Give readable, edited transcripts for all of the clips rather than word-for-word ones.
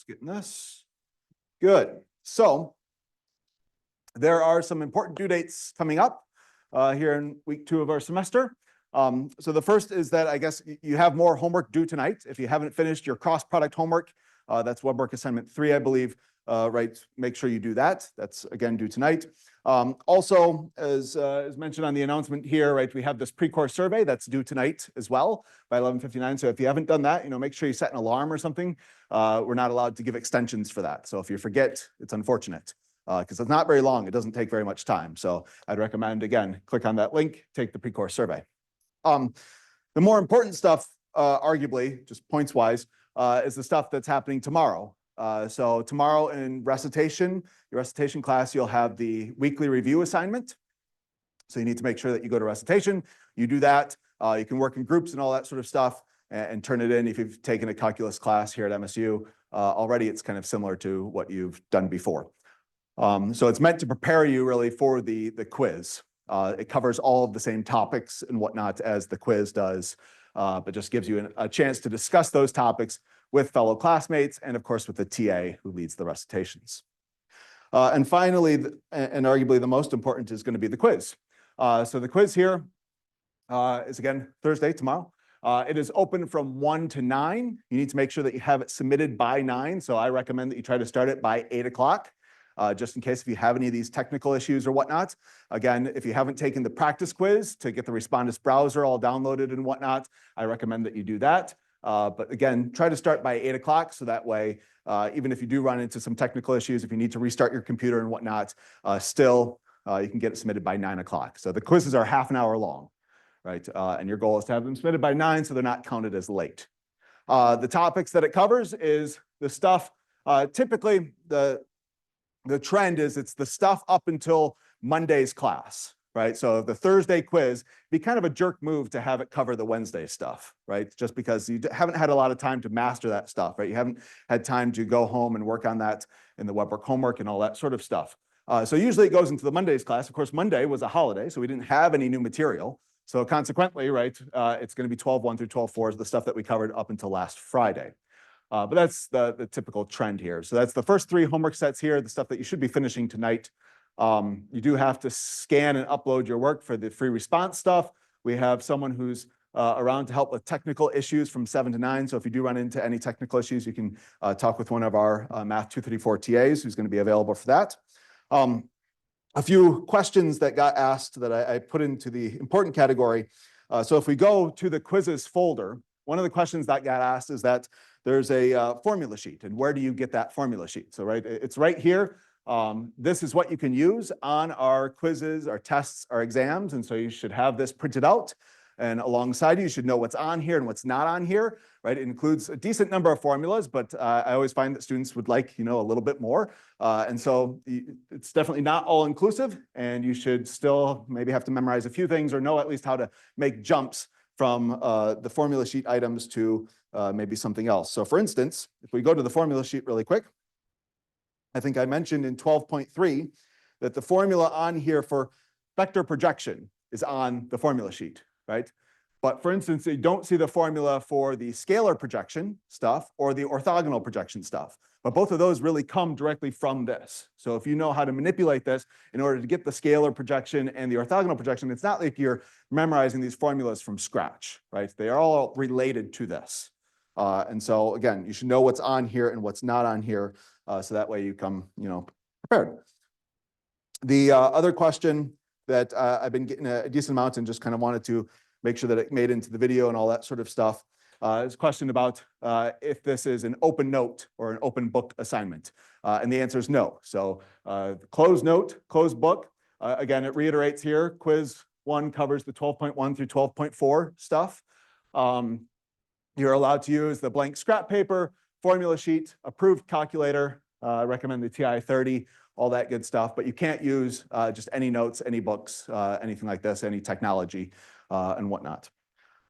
Just getting this. Good. So there are some important due dates coming up here in week 2 of our semester. So the first is that I guess you have more homework due tonight. If you haven't finished your cross-product homework, that's web work assignment 3, I believe, right? Make sure you do that. That's again due tonight. Also, as mentioned on the announcement here, right, we have this pre-course survey that's due tonight as well by 11:59. So if you haven't done that, make sure you set an alarm or something. We're not allowed to give extensions for that. So if you forget, it's unfortunate because it's not very long. It doesn't take very much time. So I'd recommend, again, click on that link, take the pre-course survey. The more important stuff, arguably, just points-wise, is the stuff that's happening tomorrow. So tomorrow in recitation, your recitation class, you'll have the weekly review assignment. So you need to make sure that you go to recitation. You do that. You can work in groups and all that sort of stuff and turn it in. If you've taken a calculus class here at MSU already, it's kind of similar to what you've done before. So it's meant to prepare you really for the quiz. It covers all of the same topics and whatnot as the quiz does, but just gives you a chance to discuss those topics with fellow classmates and, of course, with the TA who leads the recitations. And finally, and arguably the most important, is going to be the quiz. So the quiz here is, again, Thursday, tomorrow. It is open from 1 to 9. You need to make sure that you have it submitted by 9. So I recommend that you try to start it by 8 o'clock. Just in case if you have any of these technical issues or whatnot. Again, if you haven't taken the practice quiz to get the Respondus browser all downloaded and whatnot, I recommend that you do that. But again, try to start by 8 o'clock so that way, even if you do run into some technical issues, if you need to restart your computer and whatnot, still you can get it submitted by 9 o'clock. So the quizzes are half an hour long, right? And your goal is to have them submitted by 9 so they're not counted as late. The topics that it covers is the stuff, typically the trend is it's the stuff up until Monday's class, right? So the Thursday quiz, be kind of a jerk move to have it cover the Wednesday stuff, right? Just because you haven't had a lot of time to master that stuff, right? You haven't had time to go home and work on that in the web work homework and all that sort of stuff. So usually it goes into the Monday's class. Of course, Monday was a holiday, so we didn't have any new material. So consequently, right, it's going to be 12.1 through 12.4 is the stuff that we covered up until last Friday. But that's the typical trend here. So that's the first 3 homework sets here, the stuff that you should be finishing tonight. You do have to scan and upload your work for the free response stuff. We have someone who's around to help with technical issues from 7 to 9. So if you do run into any technical issues, you can talk with one of our Math 234 TAs who's going to be available for that. A few questions that got asked that I put into the important category. So if we go to the quizzes folder, one of the questions that got asked is that there's a formula sheet, and where do you get that formula sheet? So right, it's right here. This is what you can use on our quizzes, our tests, our exams, and so you should have this printed out. And alongside you should know what's on here and what's not on here, right? It includes a decent number of formulas, but I always find that students would like, a little bit more. And so it's definitely not all inclusive, and you should still maybe have to memorize a few things or know at least how to make jumps from the formula sheet items to maybe something else. So for instance, if we go to the formula sheet really quick, I think I mentioned in 12.3 that the formula on here for vector projection is on the formula sheet, right? But for instance, you don't see the formula for the scalar projection stuff or the orthogonal projection stuff. But both of those really come directly from this. So if you know how to manipulate this in order to get the scalar projection and the orthogonal projection, it's not like you're memorizing these formulas from scratch, right? They are all related to this. And so again, you should know what's on here and what's not on here, so that way you come, prepared. The other question that I've been getting a decent amount and just kind of wanted to make sure that it made into the video and all that sort of stuff is a question about if this is an open note or an open book assignment. And the answer is no. So closed note, closed book. Again, it reiterates here, quiz 1 covers the 12.1 through 12.4 stuff. You're allowed to use the blank scrap paper, formula sheet, approved calculator, recommend the TI 30, all that good stuff, but you can't use just any notes, any books, anything like this, any technology and whatnot.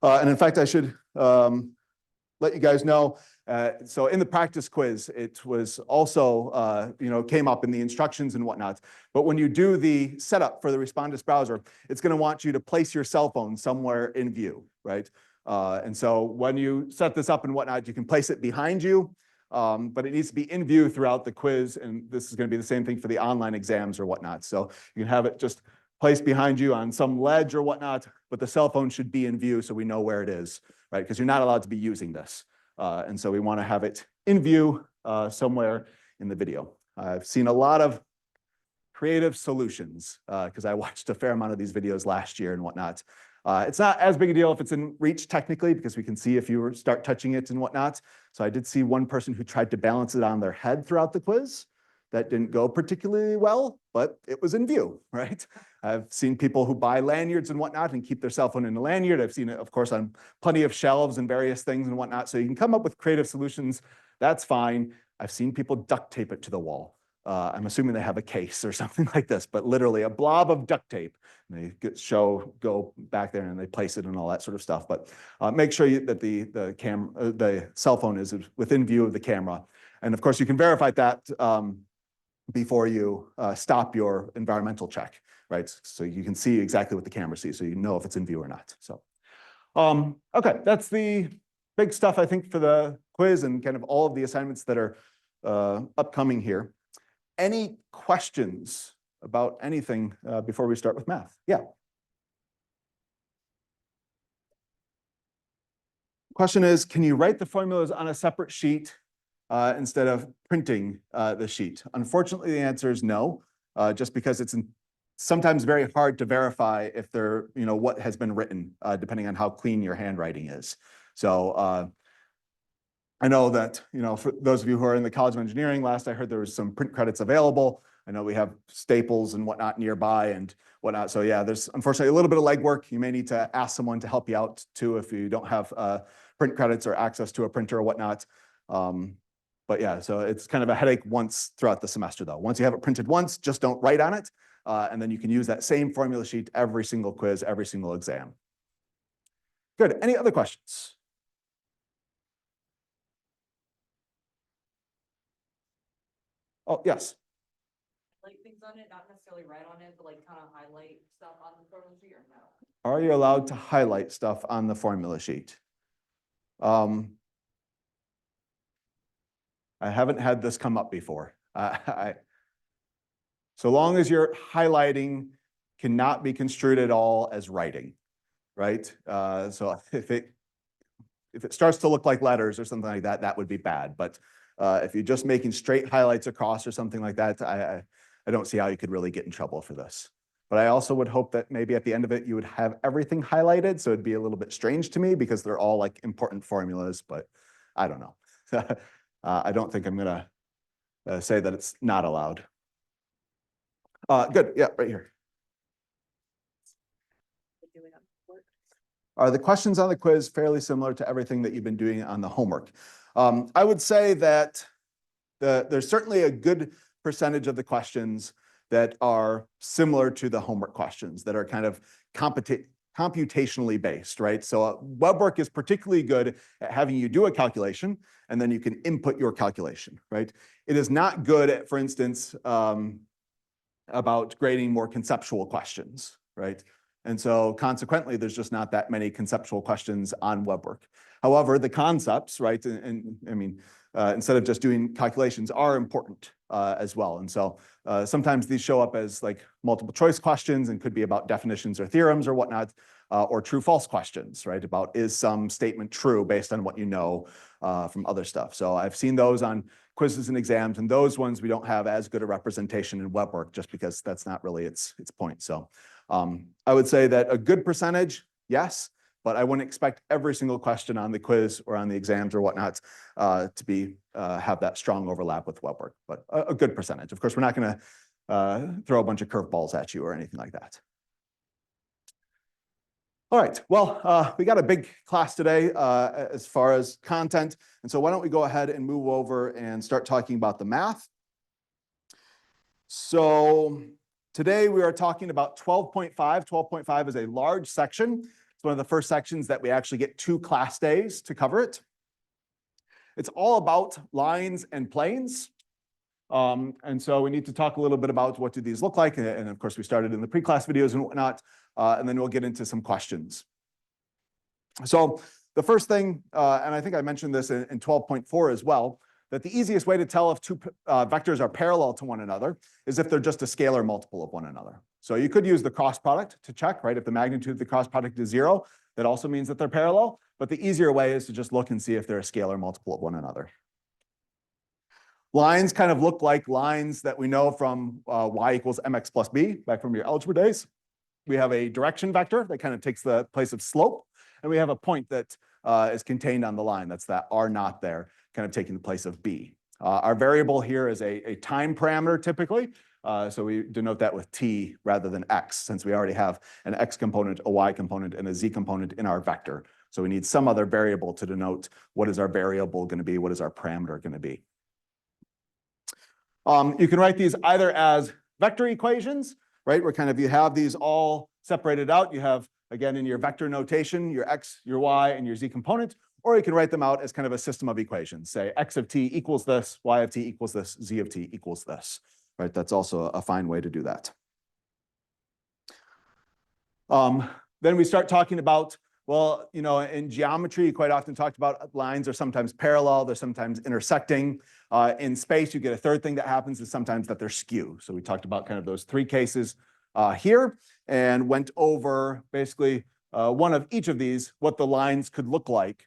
And in fact, I should let you guys know, so in the practice quiz, it was also, came up in the instructions and whatnot, but when you do the setup for the Respondus browser, it's going to want you to place your cell phone somewhere in view, right? And so when you set this up and whatnot, you can place it behind you. but it needs to be in view throughout the quiz. And this is going to be the same thing for the online exams or whatnot. So you can have it just placed behind you on some ledge or whatnot, but the cell phone should be in view so we know where it is, right? Because you're not allowed to be using this. And so we want to have it in view somewhere in the video. I've seen a lot of creative solutions because I watched a fair amount of these videos last year and whatnot. It's not as big a deal if it's in reach technically, because we can see if you start touching it and whatnot. So I did see one person who tried to balance it on their head throughout the quiz. That didn't go particularly well, but it was in view, right? I've seen people who buy lanyards and whatnot and keep their cell phone in a lanyard. I've seen it, of course, on plenty of shelves and various things and whatnot. So you can come up with creative solutions. That's fine. I've seen people duct tape it to the wall. I'm assuming they have a case or something like this, but literally a blob of duct tape. And they go back there and they place it and all that sort of stuff. But make sure that the cell phone is within view of the camera. And of course, you can verify that before you stop your environmental check, right? So you can see exactly what the camera sees, so you know if it's in view or not. So, okay, that's the big stuff, I think, for the quiz and kind of all of the assignments that are upcoming here. Any questions about anything before we start with math? Yeah. Question is, can you write the formulas on a separate sheet instead of printing the sheet? Unfortunately, the answer is no, just because it's sometimes very hard to verify if they're, what has been written, depending on how clean your handwriting is. So I know that, for those of you who are in the College of Engineering, last I heard there was some print credits available. I know we have Staples and whatnot nearby and whatnot. So yeah, there's unfortunately a little bit of legwork. You may need to ask someone to help you out too if you don't have print credits or access to a printer or whatnot. But yeah, so it's kind of a headache once throughout the semester though. Once you have it printed once, just don't write on it. And then you can use that same formula sheet every single quiz, every single exam. Good. Any other questions? Oh, yes. Like things on it, not necessarily write on it, but like kind of highlight stuff on the formula sheet or no? Are you allowed to highlight stuff on the formula sheet? I haven't had this come up before. So long as your highlighting cannot be construed at all as writing, right? So if it starts to look like letters or something like that, that would be bad. But if you're just making straight highlights across or something like that, I don't see how you could really get in trouble for this. But I also would hope that maybe at the end of it, you would have everything highlighted. So it'd be a little bit strange to me because they're all like important formulas, but I don't know. I don't think I'm gonna say that it's not allowed. Good, yeah, right here. Are the questions on the quiz fairly similar to everything that you've been doing on the homework? I would say that there's certainly a good percentage of the questions that are similar to the homework questions that are kind of computationally based, right? So web work is particularly good at having you do a calculation and then you can input your calculation, right? It is not good at, for instance, about grading more conceptual questions, right? And so consequently, there's just not that many conceptual questions on web work. However, the concepts, right, and I mean, instead of just doing calculations are important as well. And so sometimes these show up as like multiple choice questions and could be about definitions or theorems or whatnot, or true false questions, right? About is some statement true based on what you know from other stuff. So I've seen those on quizzes and exams, and those ones we don't have as good a representation in web work just because that's not really its point. So I would say that a good percentage, yes, but I wouldn't expect every single question on the quiz or on the exams or whatnot to be have that strong overlap with web work, but a good percentage. Of course, we're not going to throw a bunch of curveballs at you or anything like that. All right, well, we got a big class today as far as content. And so why don't we go ahead and move over and start talking about the math. So today we are talking about 12.5. 12.5 is a large section. It's one of the first sections that we actually get 2 class days to cover it. It's all about lines and planes. And so we need to talk a little bit about what do these look like. And of course, we started in the pre-class videos and whatnot. And then we'll get into some questions. So the first thing, and I think I mentioned this in 12.4 as well, that the easiest way to tell if two vectors are parallel to one another is if they're just a scalar multiple of one another. So you could use the cross product to check, right? If the magnitude of the cross product is 0, that also means that they're parallel. But the easier way is to just look and see if they're a scalar multiple of one another. Lines kind of look like lines that we know from y equals mx plus b, back from your algebra days. We have a direction vector that kind of takes the place of slope, and we have a point that is contained on the line. That's that r naught there, kind of taking the place of b. Our variable here is a time parameter typically, so we denote that with t rather than x, since we already have an x component, a y component, and a z component in our vector. So we need some other variable to denote what is our variable going to be, what is our parameter going to be. You can write these either as vector equations, right? Where kind of you have these all separated out. You have, again, in your vector notation, your x, your y, and your z component, or you can write them out as kind of a system of equations. Say x of t equals this, y of t equals this, z of t equals this, right? That's also a fine way to do that. Then we start talking about, well, you know, in geometry, you quite often talked about lines are sometimes parallel, they're sometimes intersecting. In space, you get a third thing that happens is sometimes that they're skew. So we talked about kind of those three cases here and went over basically one of each of these, what the lines could look like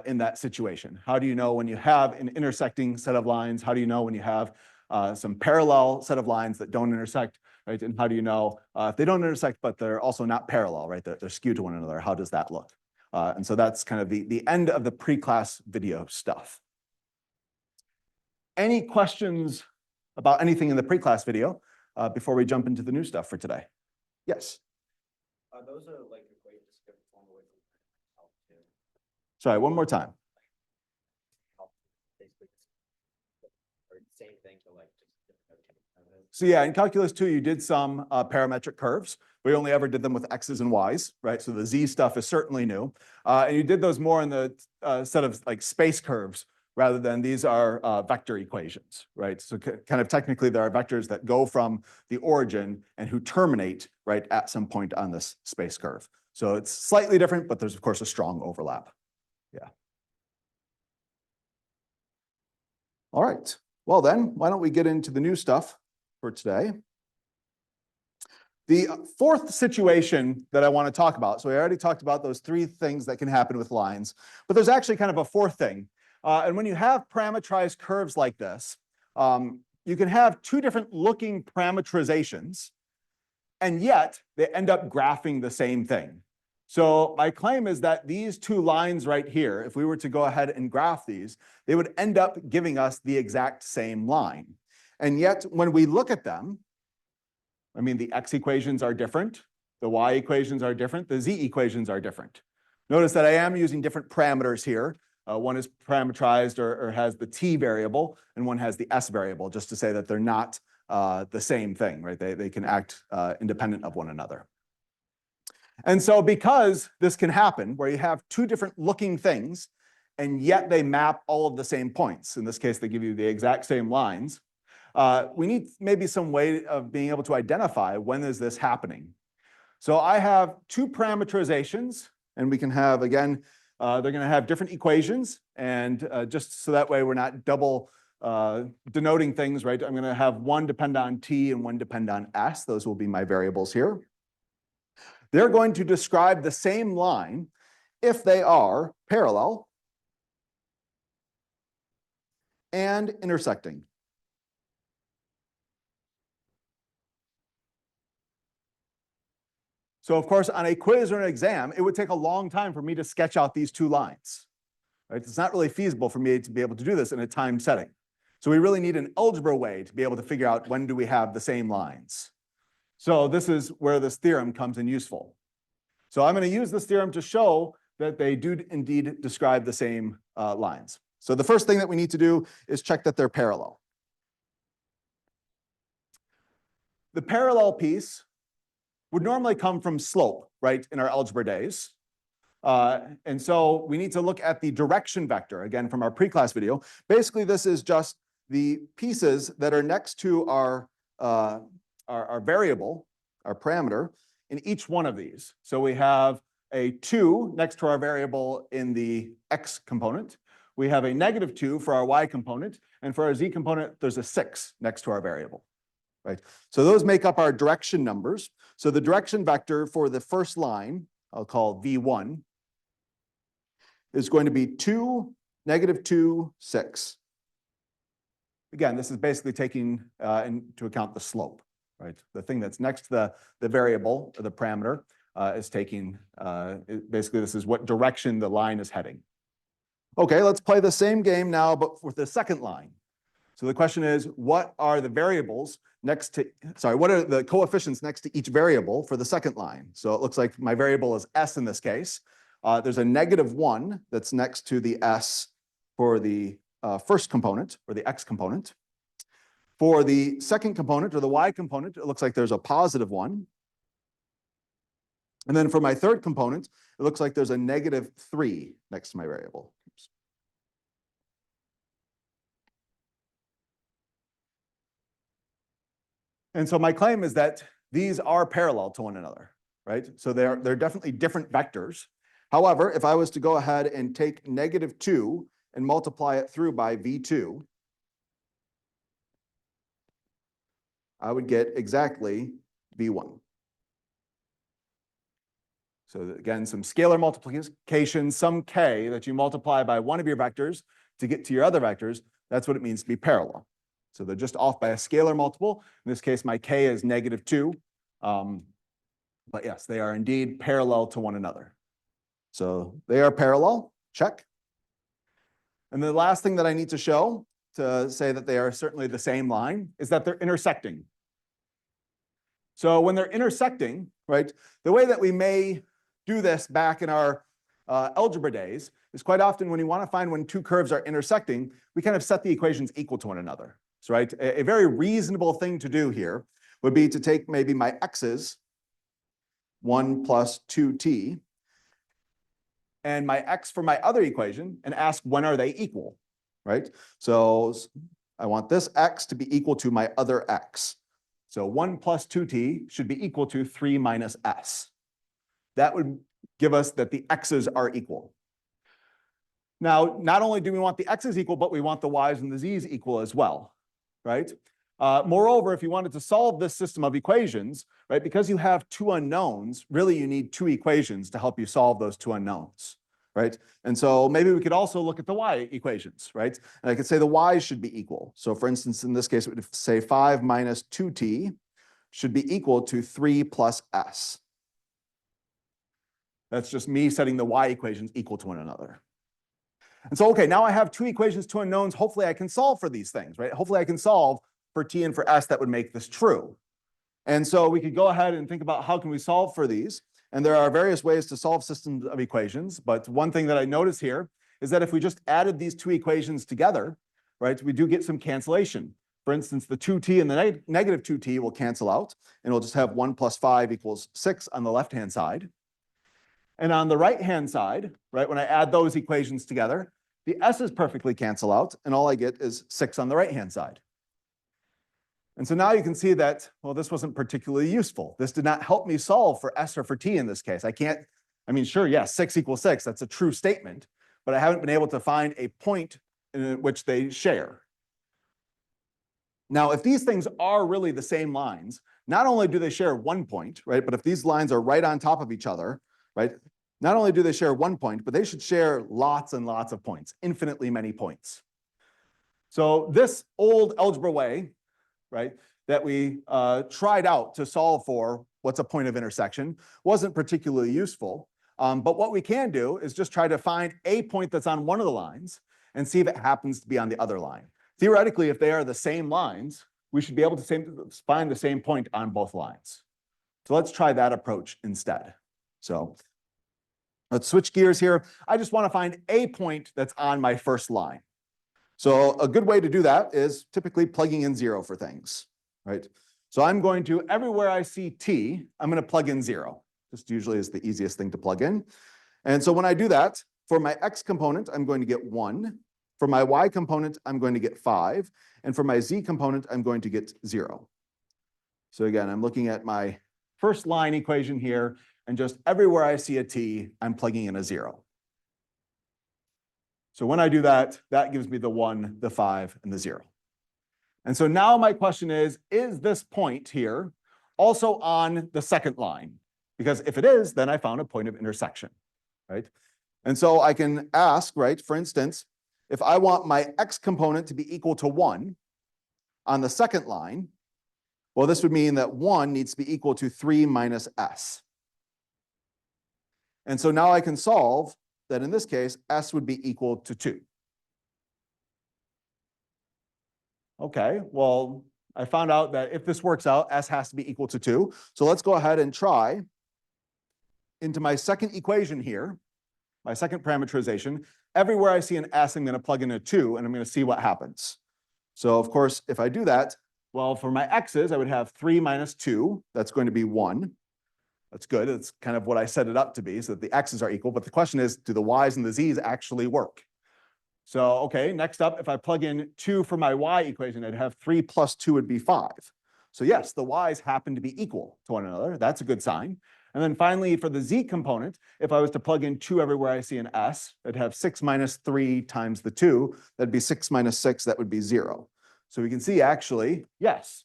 in that situation. How do you know when you have an intersecting set of lines? How do you know when you have some parallel set of lines that don't intersect, right? And how do you know if they don't intersect, but they're also not parallel, right? They're skewed to one another. How does that look? And so that's kind of the end of the pre-class video stuff. Any questions about anything in the pre-class video before we jump into the new stuff for today? Yes. Those are like equations to form away from Sorry, one more time. basically or same thing, but like just different notation. So yeah, in calculus 2, you did some parametric curves. We only ever did them with x's and y's, right? So the z stuff is certainly new. And you did those more in the set of like space curves rather than these are vector equations, right? So kind of technically there are vectors that go from the origin and who terminate, right, at some point on this space curve. So it's slightly different, but there's of course a strong overlap. Yeah. All right. Well then, why don't we get into the new stuff for today? The fourth situation that I want to talk about, so we already talked about those three things that can happen with lines, but there's actually kind of a fourth thing. And when you have parametrized curves like this, you can have two different looking parameterizations, and yet they end up graphing the same thing. So my claim is that these two lines right here, if we were to go ahead and graph these, they would end up giving us the exact same line. And yet when we look at them, I mean, the x equations are different, the y equations are different, the z equations are different. Notice that I am using different parameters here. One is parametrized or has the t variable, and one has the s variable, just to say that they're not the same thing, right? They can act independent of one another. And so because this can happen, where you have two different looking things, and yet they map all of the same points, in this case, they give you the exact same lines, we need maybe some way of being able to identify when is this happening. So I have two parameterizations, and we can have, again, they're going to have different equations, and just so that way we're not double denoting things, right? I'm going to have one depend on t and one depend on s. Those will be my variables here. They're going to describe the same line if they are parallel and intersecting. So of course, on a quiz or an exam, it would take a long time for me to sketch out these two lines. Right? It's not really feasible for me to be able to do this in a time setting. So we really need an algebra way to be able to figure out when do we have the same lines. So this is where this theorem comes in useful. So I'm going to use this theorem to show that they do indeed describe the same lines. So the first thing that we need to do is check that they're parallel. The parallel piece would normally come from slope, right, in our algebra days. And so we need to look at the direction vector, again, from our pre-class video. Basically, this is just the pieces that are next to our variable, our parameter, in each one of these. So we have a 2 next to our variable in the x component. we have a -2 for our y component, and for our z component, there's a 6 next to our variable, right? So those make up our direction numbers. So the direction vector for the first line, I'll call v1, is going to be 2, -2, 6. Again, this is basically taking into account the slope, right? The thing that's next to the variable, or the parameter, is taking, basically this is what direction the line is heading. Okay, let's play the same game now, but with the second line. So the question is, what are the variables next to, sorry, what are the coefficients next to each variable for the second line? So it looks like my variable is s in this case. There's a -1 that's next to the s for the first component, or the x component. For the second component, or the y component, it looks like there's a +1. And then for my third component, it looks like there's a -3 next to my variable. Oops. And so my claim is that these are parallel to one another, right? So they're definitely different vectors. However, if I was to go ahead and take -2 and multiply it through by v2, I would get exactly v1. So again, some scalar multiplication, some k that you multiply by one of your vectors to get to your other vectors, that's what it means to be parallel. So they're just off by a scalar multiple. In this case, my k is -2. But yes, they are indeed parallel to one another. So they are parallel, check. And the last thing that I need to show to say that they are certainly the same line is that they're intersecting. So when they're intersecting, right, the way that we may do this back in our algebra days is quite often when you want to find when two curves are intersecting, we kind of set the equations equal to one another. So, right, a very reasonable thing to do here would be to take maybe my x's, 1 plus 2t, and my x for my other equation and ask when are they equal, right? So I want this x to be equal to my other x. So 1 plus 2t should be equal to 3 minus s. That would give us that the x's are equal. Now, not only do we want the x's equal, but we want the y's and the z's equal as well, right? Moreover, if you wanted to solve this system of equations, right, because you have two unknowns, really you need two equations to help you solve those two unknowns, right? And so maybe we could also look at the y equations, right? And I could say the y's should be equal. So for instance, in this case, we would say 5 minus 2t should be equal to 3 plus s. That's just me setting the y equations equal to one another. And so, okay, now I have two equations, two unknowns. Hopefully I can solve for these things, right? Hopefully I can solve for t and for s that would make this true. And so we could go ahead and think about how can we solve for these. And there are various ways to solve systems of equations. But one thing that I notice here is that if we just added these two equations together, right, we do get some cancellation. For instance, the 2t and the negative 2t will cancel out, and we'll just have 1 plus 5 equals 6 on the left-hand side. And on the right-hand side, right, when I add those equations together, the s's perfectly cancel out, and all I get is 6 on the right-hand side. And so now you can see that, well, this wasn't particularly useful. This did not help me solve for s or for t in this case. I mean, sure, yes, 6 equals 6, that's a true statement, but I haven't been able to find a point in which they share. Now, if these things are really the same lines, not only do they share one point, right, but if these lines are right on top of each other, right, not only do they share one point, but they should share lots and lots of points, infinitely many points. So this old algebra way, right, that we tried out to solve for what's a point of intersection wasn't particularly useful. But what we can do is just try to find a point that's on one of the lines and see if it happens to be on the other line. Theoretically, if they are the same lines, we should be able to find the same point on both lines. So let's try that approach instead. So let's switch gears here. I just want to find a point that's on my first line. So a good way to do that is typically plugging in 0 for things, right? So I'm going to, everywhere I see t, I'm going to plug in 0. This usually is the easiest thing to plug in. And so when I do that, for my x component, I'm going to get 1. For my y component, I'm going to get 5. And for my z component, I'm going to get 0. So again, I'm looking at my first line equation here, and just everywhere I see a t, I'm plugging in a 0. So when I do that, that gives me the 1, the 5, and the 0. And so now my question is this point here also on the second line? Because if it is, then I found a point of intersection, right? And so I can ask, right, for instance, if I want my x component to be equal to 1 on the second line, well, this would mean that 1 needs to be equal to 3 minus s. And so now I can solve that in this case, s would be equal to 2. Okay, well, I found out that if this works out, s has to be equal to 2. So let's go ahead and try into my second equation here, my second parameterization. Everywhere I see an s, I'm going to plug in a 2, and I'm going to see what happens. So of course, if I do that, well, for my x's, I would have 3 minus 2. That's going to be 1. That's good. It's kind of what I set it up to be, so that the x's are equal. But the question is, do the y's and the z's actually work? So, okay, next up, if I plug in 2 for my y equation, I'd have 3 plus 2 would be 5. So yes, the y's happen to be equal to one another. That's a good sign. And then finally, for the z component, if I was to plug in 2 everywhere I see an s, I'd have 6 minus 3 times the 2. That'd be 6 minus 6. That would be 0. So we can see, actually, yes,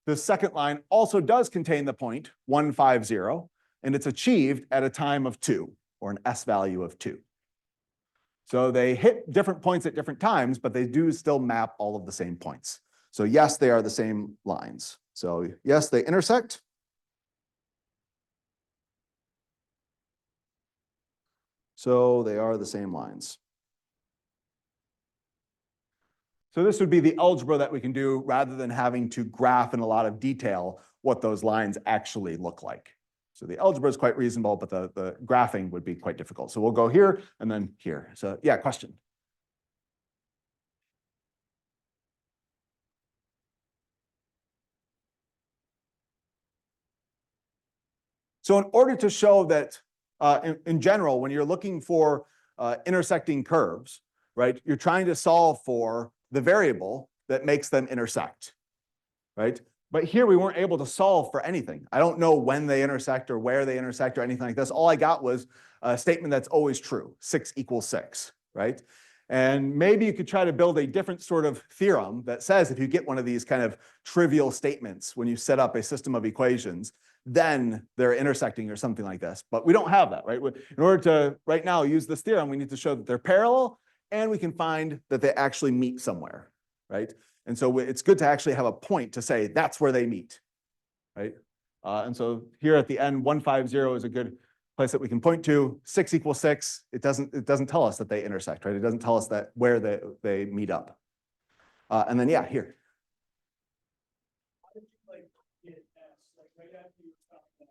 the second line also does contain the point 1, 5, 0, and it's achieved at a time of 2, or an s value of 2. So they hit different points at different times, but they do still map all of the same points. So yes, they are the same lines. So yes, they intersect. So they are the same lines. So this would be the algebra that we can do rather than having to graph in a lot of detail what those lines actually look like. So the algebra is quite reasonable, but the graphing would be quite difficult. So we'll go here and then here. So yeah, question. So in order to show that in general, when you're looking for intersecting curves, right, you're trying to solve for the variable that makes them intersect, right? But here we weren't able to solve for anything. I don't know when they intersect or where they intersect or anything like this. All I got was a statement that's always true, 6 equals 6, right? And maybe you could try to build a different sort of theorem that says if you get one of these kind of trivial statements when you set up a system of equations, then they're intersecting or something like this. But we don't have that, right? In order to right now use this theorem, we need to show that they're parallel and we can find that they actually meet somewhere, right? And so it's good to actually have a point to say that's where they meet, right? And so here at the end, 150 is a good place that we can point to. 6 equals 6. It doesn't tell us that they intersect, right? It doesn't tell us that where they meet up. And then yeah, here. How did you like get S? Like right after you found that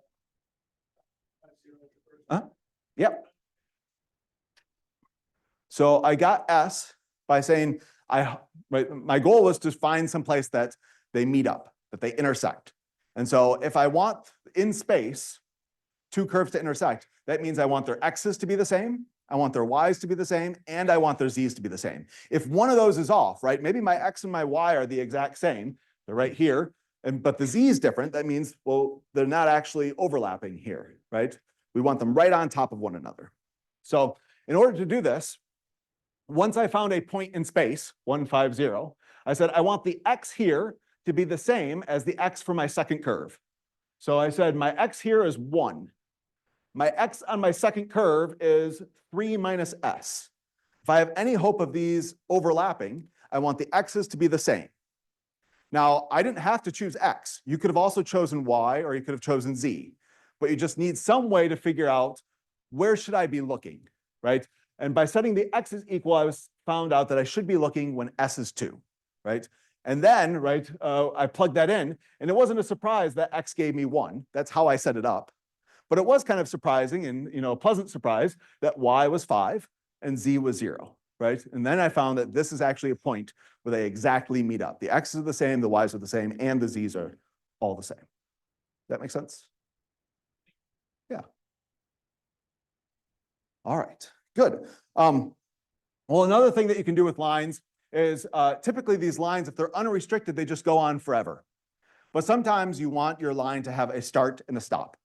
5, 0 Yep. So I got S by saying my goal was to find some place that they meet up, that they intersect. And so if I want in space 2 curves to intersect, that means I want their x's to be the same, I want their y's to be the same, and I want their z's to be the same. If one of those is off, right, maybe my x and my y are the exact same, they're right here, but the z is different, that means, well, they're not actually overlapping here, right? We want them right on top of one another. So in order to do this, once I found a point in space, 150, I said, I want the x here to be the same as the x for my second curve. So I said, my x here is 1. My x on my second curve is 3 minus s. If I have any hope of these overlapping, I want the x's to be the same. Now, I didn't have to choose x. You could have also chosen y, or you could have chosen z. But you just need some way to figure out where should I be looking, right? And by setting the x's equal, I found out that I should be looking when s is 2, right? And then, right, I plugged that in, and it wasn't a surprise that x gave me 1. That's how I set it up. But it was kind of surprising and a pleasant surprise that y was 5 and z was 0, right? And then I found that this is actually a point where they exactly meet up. The x's are the same, the y's are the same, and the z's are all the same. That make sense? Yeah. All right. Good. Well, another thing that you can do with lines is typically these lines, if they're unrestricted, they just go on forever. But sometimes you want your line to have a start and a stop,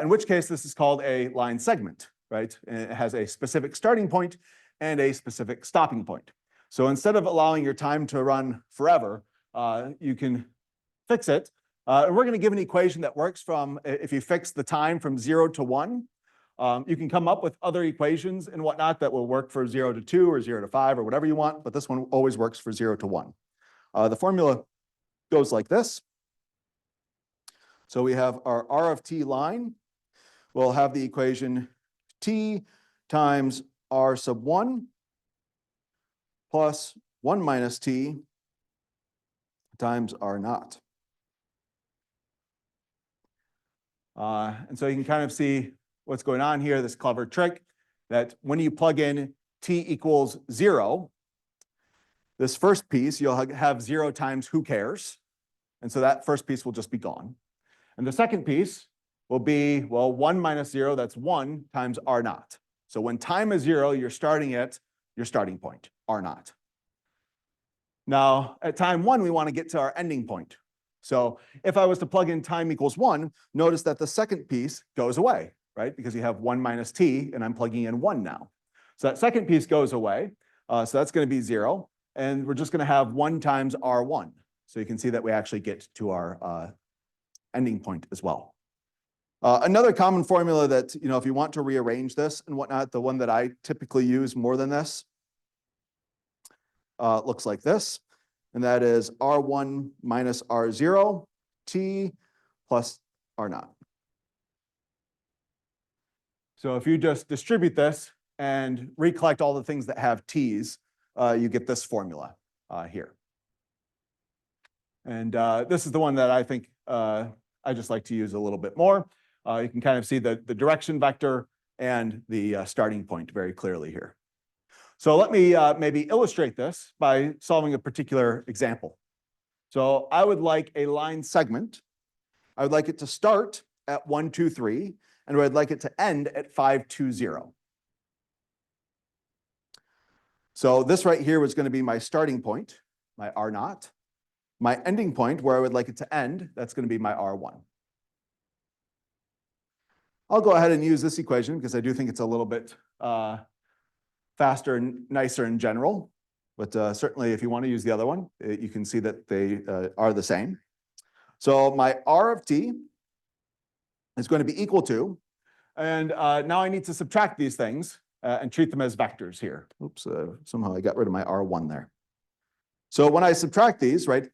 in which case this is called a line segment, right? And it has a specific starting point and a specific stopping point. So instead of allowing your time to run forever, you can fix it. And we're going to give an equation that works from, if you fix the time from 0 to 1, you can come up with other equations and whatnot that will work for 0 to 2 or 0 to 5 or whatever you want, but this one always works for 0 to 1. The formula goes like this. So we have our R of t line. We'll have the equation t times r sub 1 plus 1 minus t times r naught. And so you can kind of see what's going on here, this clever trick that when you plug in t equals 0, this first piece, you'll have 0 times who cares. And so that first piece will just be gone. And the second piece will be, well, 1 minus 0, that's 1 times r naught. So when time is 0, you're starting at your starting point, r naught. Now, at time 1, we want to get to our ending point. So if I was to plug in time equals 1, notice that the second piece goes away, right? Because you have 1 minus t, and I'm plugging in 1 now. So that second piece goes away. So that's going to be 0. And we're just going to have 1 times r1. So you can see that we actually get to our ending point as well. Another common formula that, if you want to rearrange this and whatnot, the one that I typically use more than this looks like this. And that is R1 minus R0, T plus R naught. So if you just distribute this and recollect all the things that have T's, you get this formula here. And this is the one that I think I just like to use a little bit more. You can kind of see the direction vector and the starting point very clearly here. So let me maybe illustrate this by solving a particular example. So I would like a line segment. I would like it to start at 1, 2, 3, and I would like it to end at 5, 2, 0. So this right here was going to be my starting point, my R naught. My ending point, where I would like it to end, that's going to be my R1. I'll go ahead and use this equation because I do think it's a little bit faster and nicer in general. But certainly if you want to use the other one, you can see that they are the same. So my R of t is going to be equal to, and now I need to subtract these things and treat them as vectors here. Oops, somehow I got rid of my R1 there. So when I subtract these, right,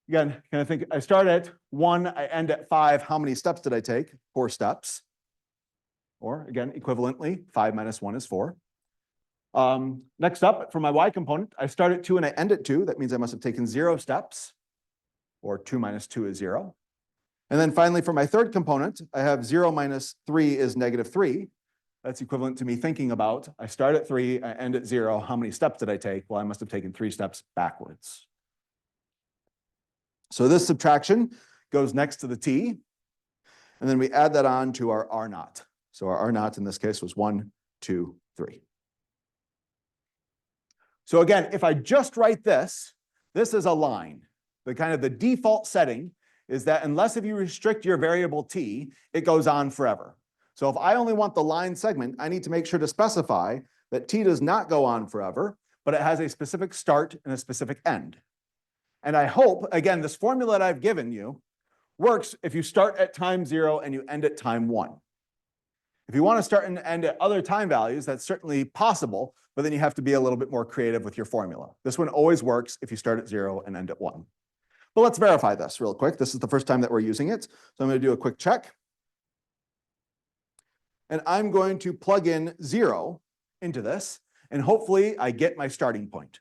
again, kind of think I start at 1, I end at 5. How many steps did I take? 4 steps. Or again, equivalently, 5 minus 1 is 4. Next up, for my y component, I start at 2 and I end at 2. That means I must have taken 0 steps, or 2 minus 2 is 0. And then finally, for my third component, I have 0 minus 3 is negative 3. That's equivalent to me thinking about, I start at 3, I end at 0. How many steps did I take? Well, I must have taken 3 steps backwards. So this subtraction goes next to the t, and then we add that on to our R naught. So our R naught in this case was 1, 2, 3. So again, if I just write this, this is a line. The default setting is that unless if you restrict your variable t, it goes on forever. So if I only want the line segment, I need to make sure to specify that t does not go on forever, but it has a specific start and a specific end. And I hope, again, this formula that I've given you works if you start at time 0 and you end at time 1. If you want to start and end at other time values, that's certainly possible, but then you have to be a little bit more creative with your formula. This one always works if you start at 0 and end at 1. But let's verify this real quick. This is the first time that we're using it. So I'm going to do a quick check. And I'm going to plug in 0 into this, and hopefully I get my starting point.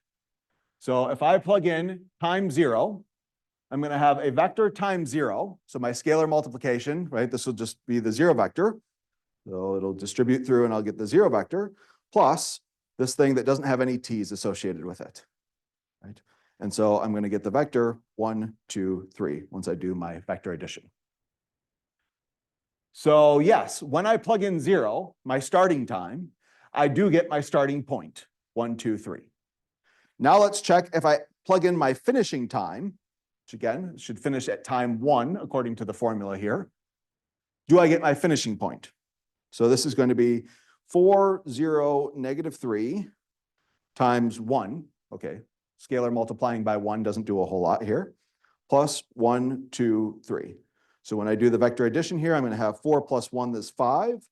So if I plug in time 0, I'm going to have a vector times 0. So my scalar multiplication, right? This will just be the 0 vector. So it'll distribute through and I'll get the 0 vector plus this thing that doesn't have any t's associated with it, right? And so I'm going to get the vector 1, 2, 3 once I do my vector addition. So yes, when I plug in 0, my starting time, I do get my starting point, 1, 2, 3. Now let's check if I plug in my finishing time, which again should finish at time 1 according to the formula here. Do I get my finishing point? So this is going to be 4, 0, negative 3 times 1, okay, scalar multiplying by 1 doesn't do a whole lot here, plus 1, 2, 3. So when I do the vector addition here, I'm going to have 4 plus 1 is 5.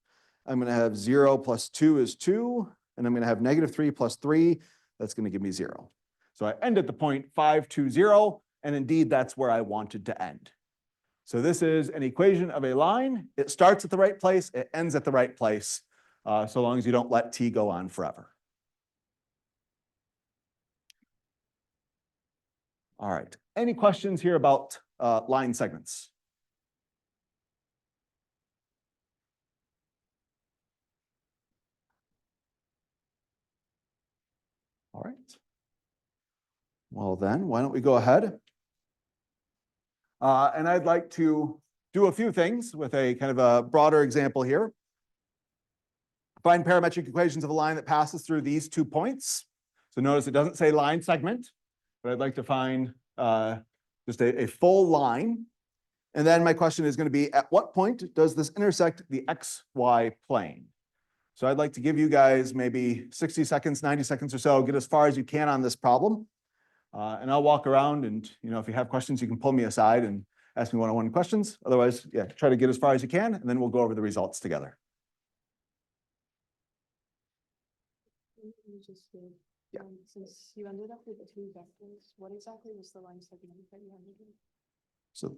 I'm going to have 0 plus 2 is 2. And I'm going to have -3 plus 3. That's going to give me 0. So I end at the point 5, 2, 0. And indeed, that's where I wanted to end. So this is an equation of a line. It starts at the right place. It ends at the right place, so long as you don't let t go on forever. All right. Any questions here about line segments? All right. Well, then, why don't we go ahead? And I'd like to do a few things with a kind of a broader example here. Find parametric equations of a line that passes through these 2 points. So notice it doesn't say line segment, but I'd like to find just a full line. And then my question is going to be, at what point does this intersect the XY plane? So I'd like to give you guys maybe 60 seconds, 90 seconds or so, get as far as you can on this problem. And I'll walk around, and if you have questions, you can pull me aside and ask me one-on-one questions. Otherwise, yeah, try to get as far as you can, and then we'll go over the results together. Yeah. Since you ended up with the 2 vectors, what exactly was the line segment that you ended with? So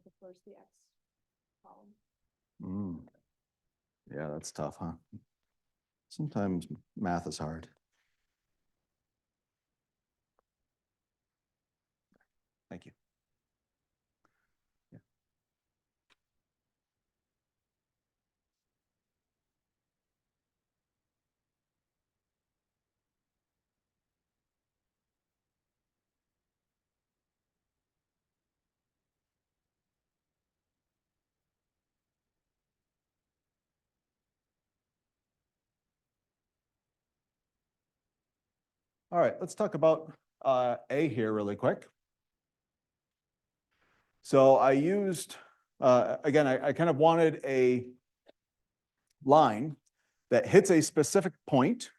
The first, the X column. yeah, that's tough, huh? Sometimes math is hard. All right, let's talk about A here really quick. So I used, again, I kind of wanted a line that hits a specific point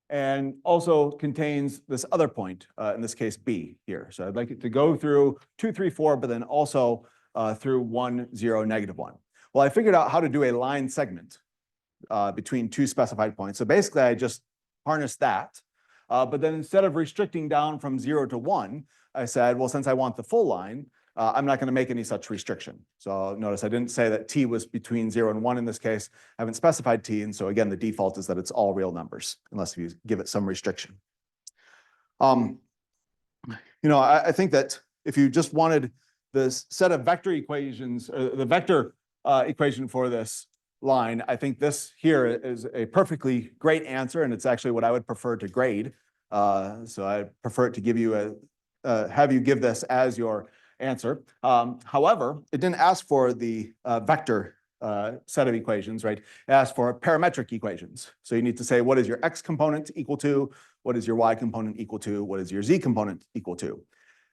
and also contains this other point, in this case, B here. So I'd like it to go through 2, 3, 4, but then also through 1, 0, -1. Well, I figured out how to do a line segment between two specified points. So basically, I just harnessed that. But then instead of restricting down from 0 to 1, I said, well, since I want the full line, I'm not going to make any such restriction. So notice I didn't say that t was between 0 and 1 in this case. I haven't specified t. And so again, the default is that it's all real numbers, unless you give it some restriction. I think that if you just wanted this set of vector equations, the vector equation for this line, I think this here is a perfectly great answer, and it's actually what I would prefer to grade. So I prefer it to give you have you give this as your answer. However, it didn't ask for the vector set of equations, right? It asked for parametric equations. So you need to say, what is your x component equal to? What is your y component equal to? What is your z component equal to?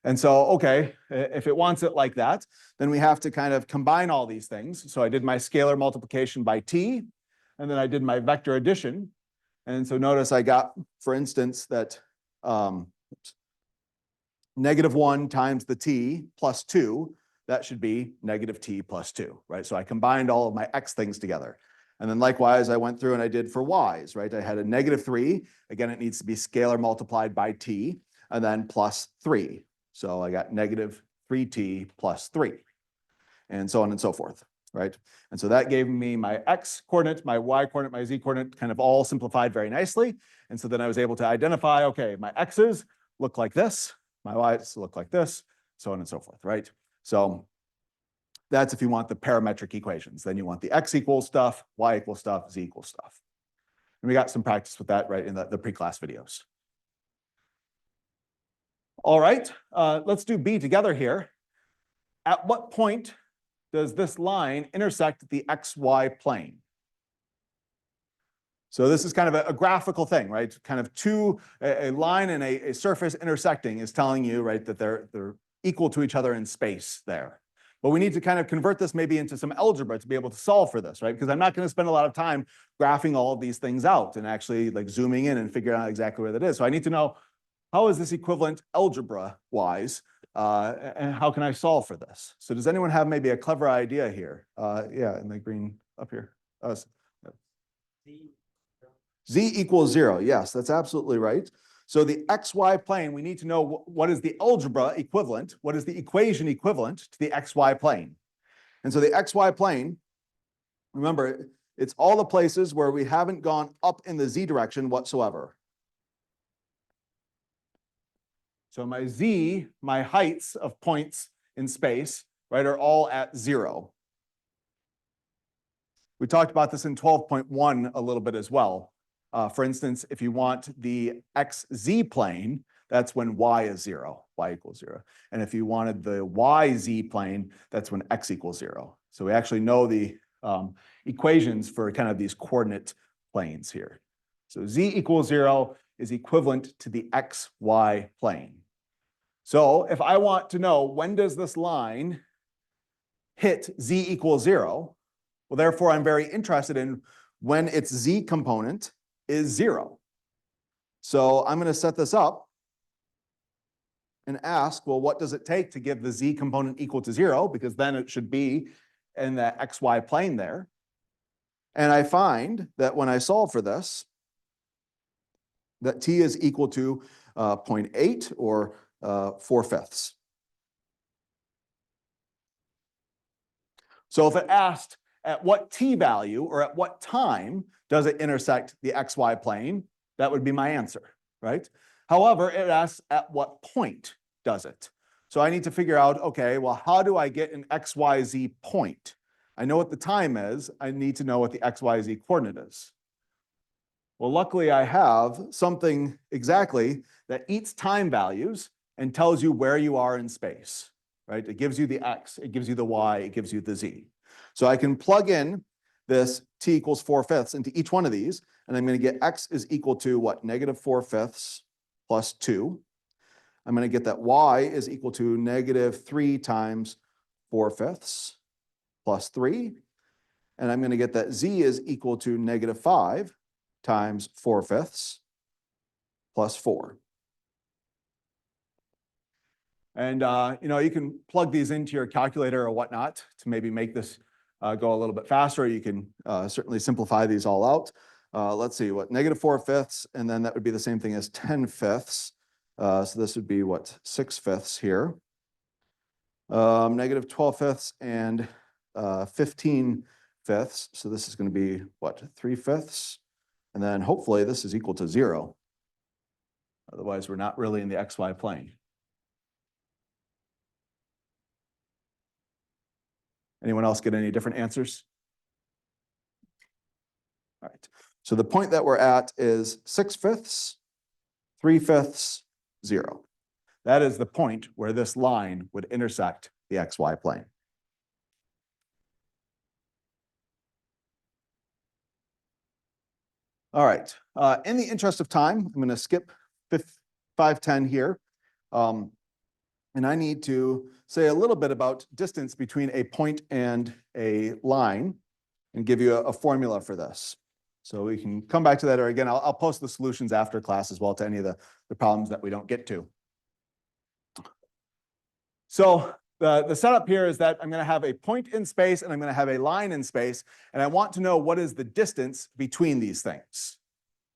And so, okay, if it wants it like that, then we have to kind of combine all these things. So I did my scalar multiplication by t, and then I did my vector addition. And so notice I got, for instance, that -1 times the t plus 2, that should be -t plus 2, right? So I combined all of my x things together. And then likewise, I went through and I did for y's, right? I had a -3. Again, it needs to be scalar multiplied by t, and then plus 3. So I got -3t plus 3, and so on and so forth, right? And so that gave me my x coordinate, my y coordinate, my z coordinate, kind of all simplified very nicely. And so then I was able to identify, okay, my x's look like this, my y's look like this, so on and so forth, right? So that's if you want the parametric equations. Then you want the x equals stuff, y equals stuff, z equals stuff. And we got some practice with that, right, in the pre-class videos. All right, let's do B together here. At what point does this line intersect the XY plane? So this is kind of a graphical thing, right? Kind of a line and a surface intersecting is telling you, right, that they're equal to each other in space there. But we need to kind of convert this maybe into some algebra to be able to solve for this, right? Because I'm not going to spend a lot of time graphing all of these things out and actually like zooming in and figuring out exactly where that is. So I need to know, how is this equivalent algebra-wise, and how can I solve for this? So does anyone have maybe a clever idea here? Yeah, in the green up here. Z equals 0. Yes, that's absolutely right. So the XY plane, we need to know what is the algebra equivalent, what is the equation equivalent to the XY plane. And so the XY plane, remember, it's all the places where we haven't gone up in the Z direction whatsoever. So my Z, my heights of points in space, right, are all at 0. We talked about this in 12.1 a little bit as well. For instance, if you want the XZ plane, that's when y is 0, y equals 0. And if you wanted the YZ plane, that's when x equals 0. So we actually know the equations for kind of these coordinate planes here. So Z equals 0 is equivalent to the XY plane. So if I want to know when does this line hit Z equals 0, well, therefore, I'm very interested in when its Z component is 0. So I'm going to set this up and ask, well, what does it take to give the Z component equal to 0? Because then it should be in the XY plane there. And I find that when I solve for this, that t is equal to 0.8 or 4/5. So if it asked at what t value or at what time does it intersect the XY plane, that would be my answer, right? However, it asks at what point does it? So I need to figure out, okay, well, how do I get an XYZ point? I know what the time is. I need to know what the XYZ coordinate is. Well, luckily I have something exactly that eats time values and tells you where you are in space, right? It gives you the X, it gives you the Y, it gives you the Z. So I can plug in this t equals 4/5 into each one of these, and I'm going to get x is equal to what? -4/5 plus 2. I'm going to get that y is equal to -3 times 4/5 plus 3. And I'm going to get that z is equal to -5 times 4/5 plus 4. And, you can plug these into your calculator or whatnot to maybe make this go a little bit faster. You can certainly simplify these all out. Let's see, what, -4/5, and then that would be the same thing as 10/5. So this would be what, 6/5 here. -12/5 and 15/5. So this is going to be what, 3/5. And then hopefully this is equal to 0. Otherwise, we're not really in the XY plane. Anyone else get any different answers? All right. So the point that we're at is 6/5, 3/5, 0. That is the point where this line would intersect the XY plane. All right. In the interest of time, I'm going to skip 510 here. And I need to say a little bit about distance between a point and a line and give you a formula for this. So we can come back to that, or again, I'll post the solutions after class as well to any of the problems that we don't get to. So the setup here is that I'm going to have a point in space and I'm going to have a line in space, and I want to know what is the distance between these things,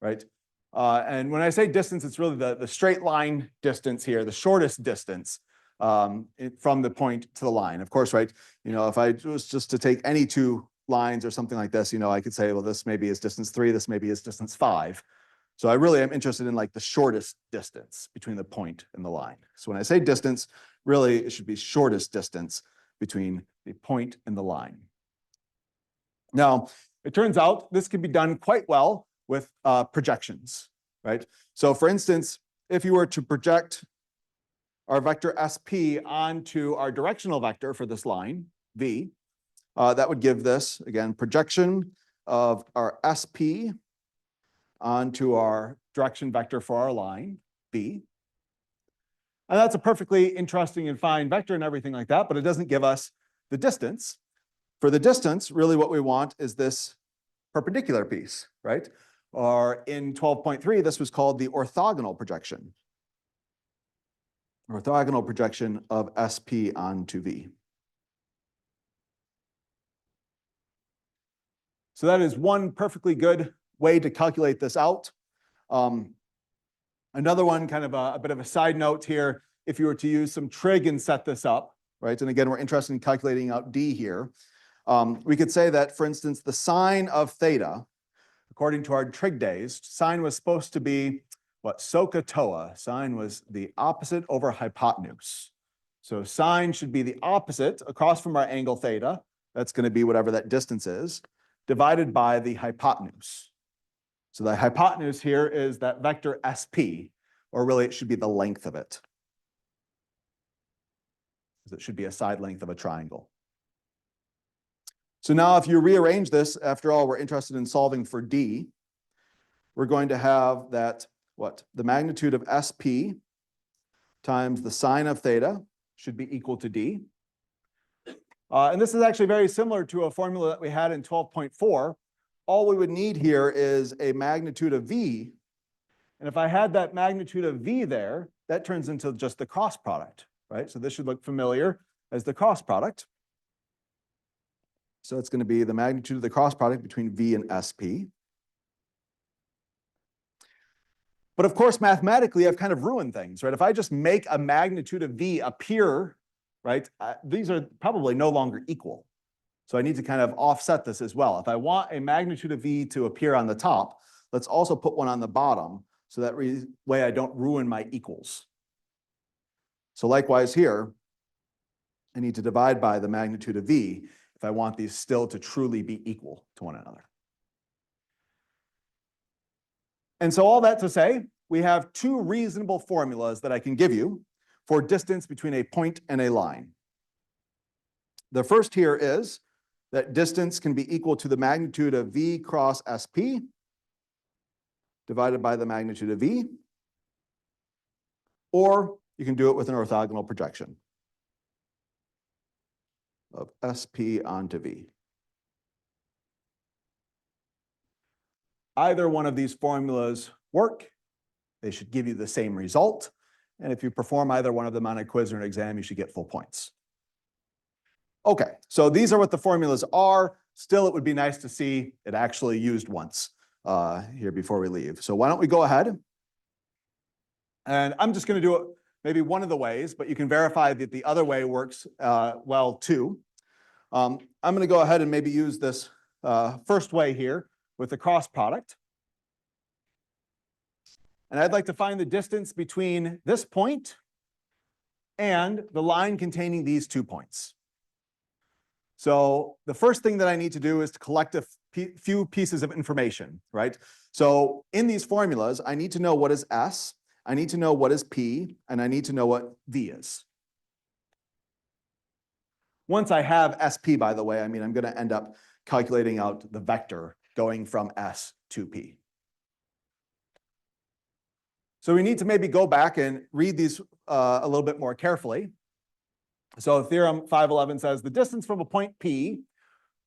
right? And when I say distance, it's really the straight line distance here, the shortest distance from the point to the line. Of course, right, if I was just to take any two lines or something like this, I could say, well, this maybe is distance 3, this maybe is distance 5. So I really am interested in like the shortest distance between the point and the line. So when I say distance, really it should be shortest distance between the point and the line. Now, it turns out this can be done quite well with projections, right? So for instance, if you were to project our vector SP onto our directional vector for this line, V, that would give this, again, projection of our SP onto our direction vector for our line, B. And that's a perfectly interesting and fine vector and everything like that, but it doesn't give us the distance. For the distance, really what we want is this perpendicular piece, right? Or in 12.3, this was called the orthogonal projection. Orthogonal projection of SP onto V. So that is one perfectly good way to calculate this out. Another one, kind of a bit of a side note here, if you were to use some trig and set this up, right? And again, we're interested in calculating out D here. We could say that, for instance, the sine of theta, according to our trig days, sine was supposed to be what? SOHCAHTOA. Sine was the opposite over hypotenuse. So sine should be the opposite across from our angle theta. That's going to be whatever that distance is, divided by the hypotenuse. So the hypotenuse here is that vector SP, or really it should be the length of it, because it should be a side length of a triangle. So now if you rearrange this, after all, we're interested in solving for D. We're going to have that, what? The magnitude of SP times the sine of theta should be equal to D. And this is actually very similar to a formula that we had in 12.4. All we would need here is a magnitude of V. And if I had that magnitude of V there, that turns into just the cross product, right? So this should look familiar as the cross product. So it's going to be the magnitude of the cross product between V and SP. But of course, mathematically, I've kind of ruined things, right? If I just make a magnitude of V appear, right, these are probably no longer equal. So I need to kind of offset this as well. If I want a magnitude of V to appear on the top, let's also put one on the bottom, so that way I don't ruin my equals. So likewise here, I need to divide by the magnitude of V if I want these still to truly be equal to one another. And so all that to say, we have two reasonable formulas that I can give you for distance between a point and a line. The first here is that distance can be equal to the magnitude of V cross SP. divided by the magnitude of V. Or you can do it with an orthogonal projection of SP onto V. Either one of these formulas work. They should give you the same result. And if you perform either one of them on a quiz or an exam, you should get full points. Okay, so these are what the formulas are. Still, it would be nice to see it actually used once here before we leave. So why don't we go ahead? And I'm just going to do it maybe one of the ways, but you can verify that the other way works well too. I'm going to go ahead and maybe use this first way here with the cross product. And I'd like to find the distance between this point and the line containing these 2 points. So the first thing that I need to do is to collect a few pieces of information, right? So in these formulas, I need to know what is S, I need to know what is P, and I need to know what V is. Once I have SP, by the way, I'm going to end up calculating out the vector going from S to P. So we need to maybe go back and read these a little bit more carefully. So theorem 511 says the distance from a point P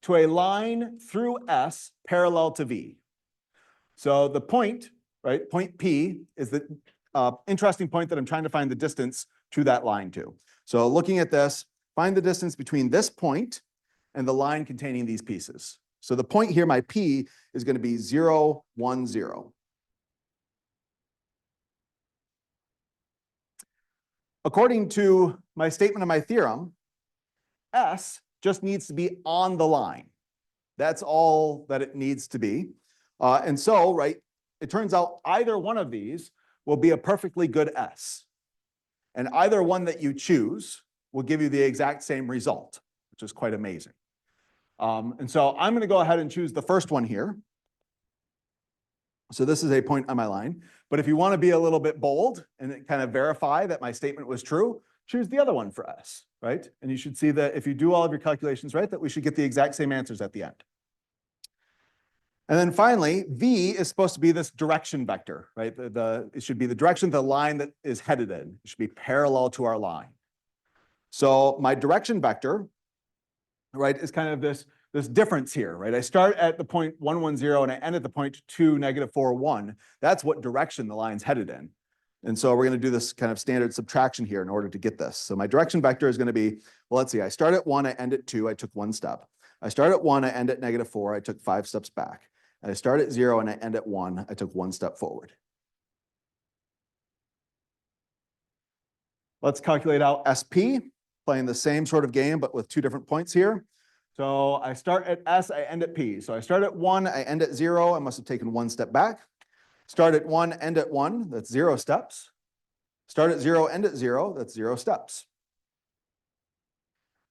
to a line through S parallel to V. So the point, right, point P is the interesting point that I'm trying to find the distance to that line to. So looking at this, find the distance between this point and the line containing these pieces. So the point here, my P, is going to be 0, 1, 0. According to my statement of my theorem, S just needs to be on the line. That's all that it needs to be. And so, right, it turns out either one of these will be a perfectly good S. And either one that you choose will give you the exact same result, which is quite amazing. And so I'm going to go ahead and choose the first one here. So this is a point on my line. But if you want to be a little bit bold and kind of verify that my statement was true, choose the other one for S, right? And you should see that if you do all of your calculations right, that we should get the exact same answers at the end. And then finally, V is supposed to be this direction vector, right? It should be the direction of the line that is headed in. It should be parallel to our line. So my direction vector, right, is kind of this difference here, right? I start at the point 1, 1, 0 and I end at the point 2, -4, 1. That's what direction the line's headed in. And so we're going to do this kind of standard subtraction here in order to get this. So my direction vector is going to be, well, let's see, I start at 1, I end at 2, I took 1 step. I start at 1, I end at -4, I took 5 steps back. And I start at 0 and I end at 1, I took 1 step forward. Let's calculate out SP, playing the same sort of game, but with 2 different points here. So I start at S, I end at P. So I start at 1, I end at 0. I must have taken 1 step back. Start at 1, end at 1. That's 0 steps. Start at 0, end at 0. That's 0 steps.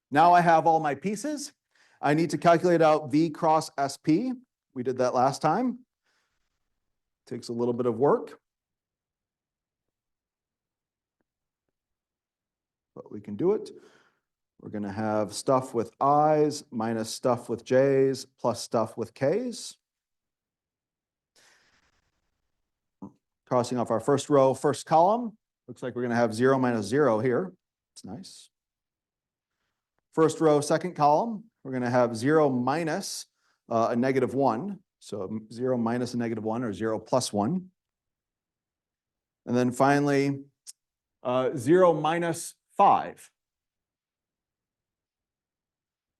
Now I have all my pieces. I need to calculate out V cross SP. We did that last time. Takes a little bit of work, but we can do it. We're going to have stuff with I's minus stuff with J's plus stuff with K's. Crossing off our first row, first column. Looks like we're going to have 0 minus 0 here. It's nice. First row, second column, we're going to have 0 minus a -1. So 0 minus a -1 or 0 plus 1. And then finally, 0 minus 5.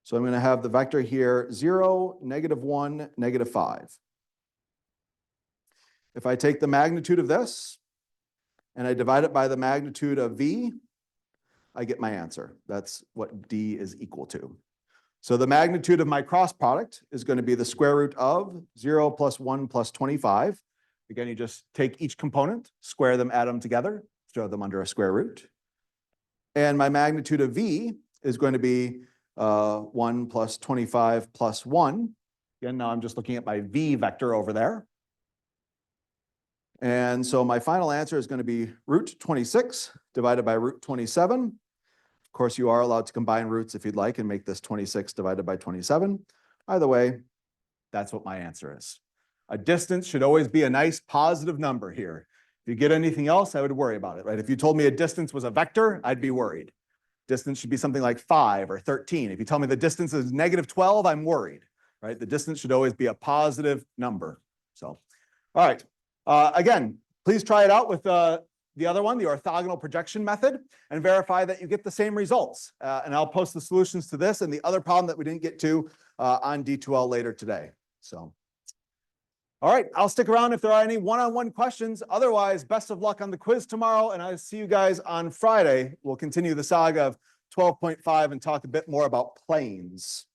So I'm going to have the vector here 0, -1, -5. If I take the magnitude of this and I divide it by the magnitude of V, I get my answer. That's what D is equal to. So the magnitude of my cross product is going to be the square root of 0 plus 1 plus 25. Again, you just take each component, square them, add them together, throw them under a square root. And my magnitude of V is going to be 1 plus 25 plus 1. Again, now I'm just looking at my V vector over there. And so my final answer is going to be root 26 divided by root 27. Of course, you are allowed to combine roots if you'd like and make this 26 divided by 27. Either way, that's what my answer is. A distance should always be a nice positive number here. If you get anything else, I would worry about it, right? If you told me a distance was a vector, I'd be worried. Distance should be something like 5 or 13. If you tell me the distance is -12, I'm worried, right? The distance should always be a positive number. So, all right. Again, please try it out with the other one, the orthogonal projection method, and verify that you get the same results. And I'll post the solutions to this and the other problem that we didn't get to on D2L later today. So, all right, I'll stick around if there are any one-on-one questions. Otherwise, best of luck on the quiz tomorrow, and I'll see you guys on Friday. We'll continue the saga of 12.5 and talk a bit more about planes.